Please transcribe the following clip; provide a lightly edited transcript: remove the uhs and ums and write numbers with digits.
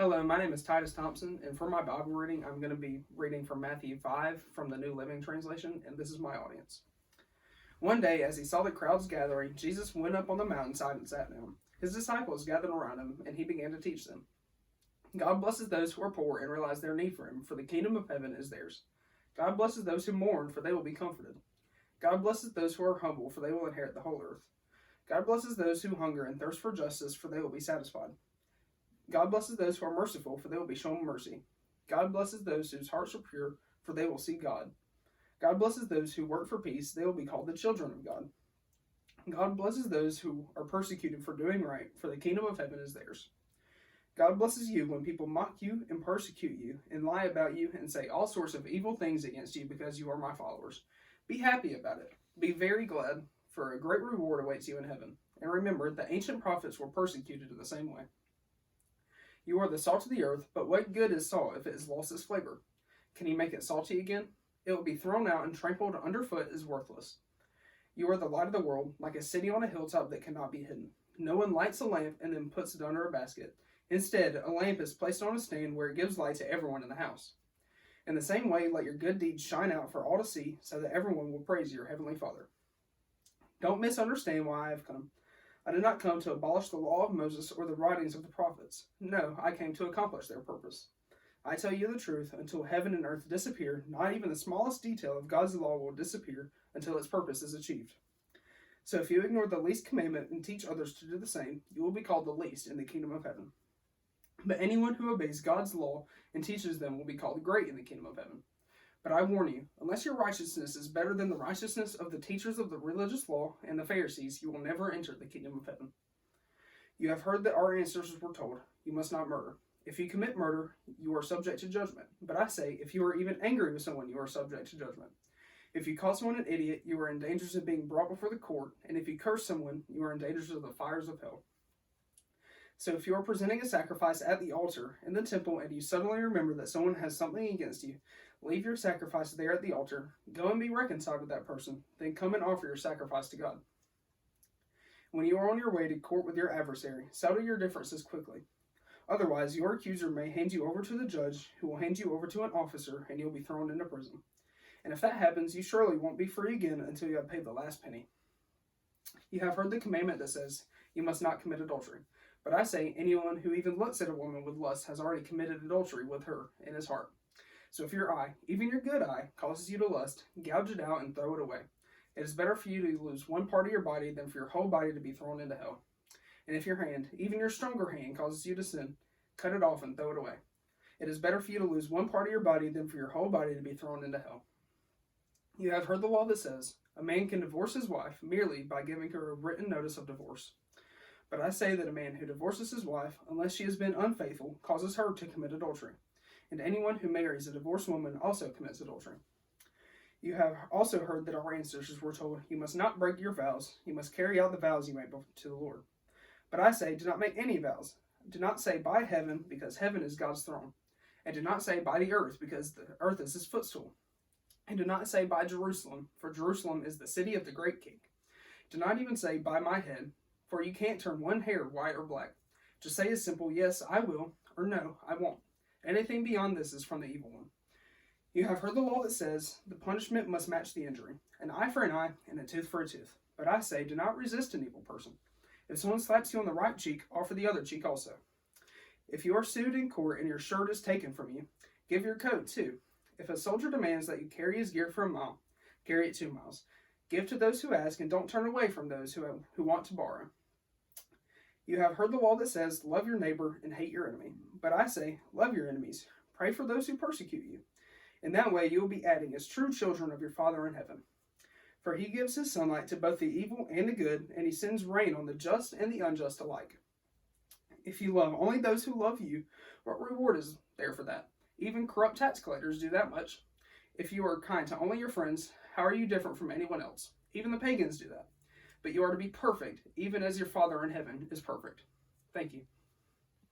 Hello, my name is Titus Thompson, and for my Bible reading, I'm going to be reading from Matthew 5 from the New Living Translation, and this is my audience. One day, as he saw the crowds gathering, Jesus went up on the mountainside and sat down. His disciples gathered around him, and he began to teach them. God blesses those who are poor and realize their need for him, for the kingdom of heaven is theirs. God blesses those who mourn, for they will be comforted. God blesses those who are humble, for they will inherit the whole earth. God blesses those who hunger and thirst for justice, for they will be satisfied. God blesses those who are merciful, for they will be shown mercy. God blesses those whose hearts are pure, for they will see God. God blesses those who work for peace, they will be called the children of God. God blesses those who are persecuted for doing right, for the kingdom of heaven is theirs. God blesses you when people mock you and persecute you, and lie about you, and say all sorts of evil things against you because you are my followers. Be happy about it. Be very glad, for a great reward awaits you in heaven. And remember, the ancient prophets were persecuted in the same way. You are the salt of the earth, but what good is salt if it has lost its flavor? Can you make it salty again? It will be thrown out and trampled underfoot as worthless. You are the light of the world, like a city on a hilltop that cannot be hidden. No one lights a lamp and then puts it under a basket. Instead, a lamp is placed on a stand where it gives light to everyone in the house. In the same way, let your good deeds shine out for all to see, so that everyone will praise your heavenly Father. Don't misunderstand why I have come. I did not come to abolish the law of Moses or the writings of the prophets. No, I came to accomplish their purpose. I tell you the truth, until heaven and earth disappear, not even the smallest detail of God's law will disappear until its purpose is achieved. So if you ignore the least commandment and teach others to do the same, you will be called the least in the kingdom of heaven. But anyone who obeys God's law and teaches them will be called great in the kingdom of heaven. But I warn you, unless your righteousness is better than the righteousness of the teachers of the religious law and the Pharisees, you will never enter the kingdom of heaven. You have heard that our ancestors were told, you must not murder. If you commit murder, you are subject to judgment. But I say, if you are even angry with someone, you are subject to judgment. If you call someone an idiot, you are in danger of being brought before the court, and if you curse someone, you are in danger of the fires of hell. So if you are presenting a sacrifice at the altar in the temple and you suddenly remember that someone has something against you, leave your sacrifice there at the altar, go and be reconciled with that person, then come and offer your sacrifice to God. When you are on your way to court with your adversary, settle your differences quickly. Otherwise, your accuser may hand you over to the judge, who will hand you over to an officer, and you'll be thrown into prison. And if that happens, you surely won't be free again until you have paid the last penny. You have heard the commandment that says, you must not commit adultery. But I say, anyone who even looks at a woman with lust has already committed adultery with her in his heart. So if your eye, even your good eye, causes you to lust, gouge it out and throw it away. It is better for you to lose one part of your body than for your whole body to be thrown into hell. And if your hand, even your stronger hand, causes you to sin, cut it off and throw it away. It is better for you to lose one part of your body than for your whole body to be thrown into hell. You have heard the law that says, a man can divorce his wife merely by giving her a written notice of divorce. But I say that a man who divorces his wife, unless she has been unfaithful, causes her to commit adultery. And anyone who marries a divorced woman also commits adultery. You have also heard that our ancestors were told, you must not break your vows, you must carry out the vows you made to the Lord. But I say, do not make any vows. Do not say by heaven, because heaven is God's throne. And do not say by the earth, because the earth is his footstool. And do not say by Jerusalem, for Jerusalem is the city of the great king. Do not even say by my head, for you can't turn one hair white or black. Just say a simple yes, I will, or no, I won't. Anything beyond this is from the evil one. You have heard the law that says the punishment must match the injury, an eye for an eye and a tooth for a tooth. But I say, do not resist an evil person. If someone slaps you on the right cheek, offer the other cheek also. If you are sued in court and your shirt is taken from you, give your coat too. If a soldier demands that you carry his gear for a mile, carry it 2 miles. Give to those who ask, and don't turn away from those who want to borrow. You have heard the law that says, love your neighbor and hate your enemy. But I say, love your enemies. Pray for those who persecute you. In that way you will be acting as true children of your Father in heaven. For he gives his sunlight to both the evil and the good, and he sends rain on the just and the unjust alike. If you love only those who love you, what reward is there for that? Even corrupt tax collectors do that much. If you are kind to only your friends, how are you different from anyone else? Even the pagans do that. But you are to be perfect, even as your Father in heaven is perfect. Thank you.